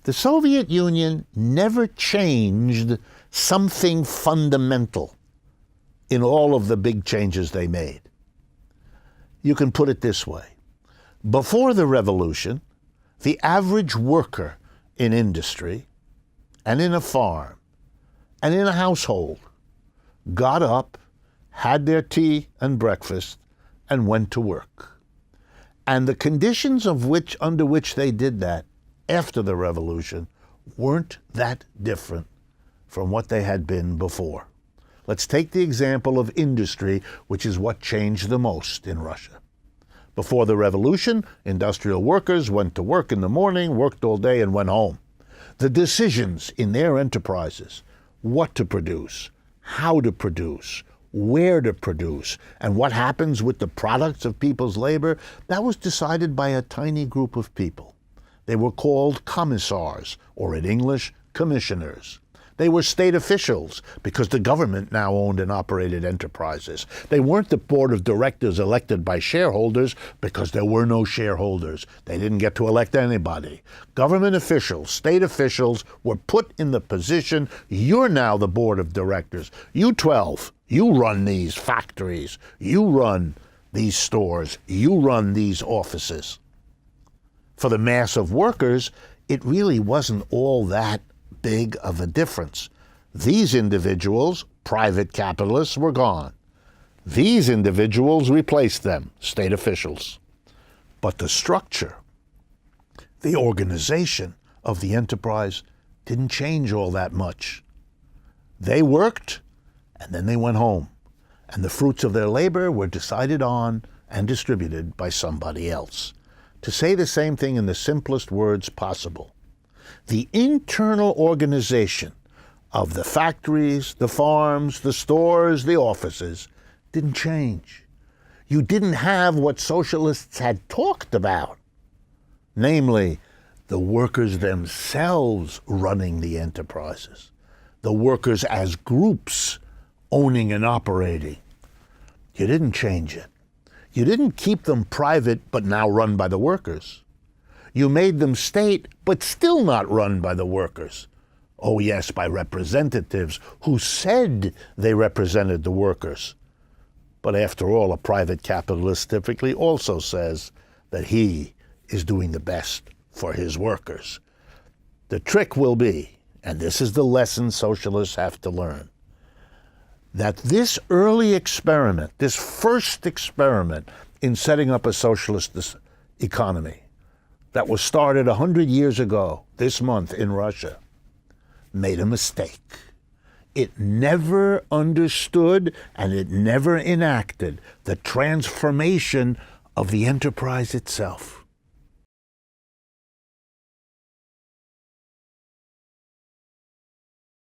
The Soviet Union never changed something fundamental in all of the big changes they made. You can put it this way. Before the revolution, the average worker in industry and in a farm and in a household got up, had their tea and breakfast, and went to work. And the conditions under which they did that after the revolution weren't that different from what they had been before. Let's take the example of industry, which is what changed the most in Russia. Before the revolution, industrial workers went to work in the morning, worked all day, and went home. The decisions in their enterprises, what to produce, how to produce, where to produce, and what happens with the products of people's labor, that was decided by a tiny group of people. They were called commissars, or in English, commissioners. They were state officials because the government now owned and operated enterprises. They weren't the board of directors elected by shareholders because there were no shareholders. They didn't get to elect anybody. Government officials, state officials, were put in the position, you're now the board of directors. You 12, you run these factories. You run these stores. You run these offices. For the mass of workers, it really wasn't all that big of a difference. These individuals, private capitalists, were gone. These individuals replaced them, state officials. But the structure, the organization of the enterprise didn't change all that much. They worked, and then they went home. And the fruits of their labor were decided on and distributed by somebody else. To say the same thing in the simplest words possible, the internal organization of the factories, the farms, the stores, the offices didn't change. You didn't have what socialists had talked about, namely the workers themselves running the enterprises, the workers as groups owning and operating. You didn't change it. You didn't keep them private but now run by the workers. You made them state, but still not run by the workers. Oh yes, by representatives who said they represented the workers. But after all, a private capitalist typically also says that he is doing the best for his workers. The trick will be, and this is the lesson socialists have to learn, that this early experiment, this first experiment in setting up a socialist economy, that was started 100 years ago, this month in Russia, made a mistake. It never understood and it never enacted the transformation of the enterprise itself.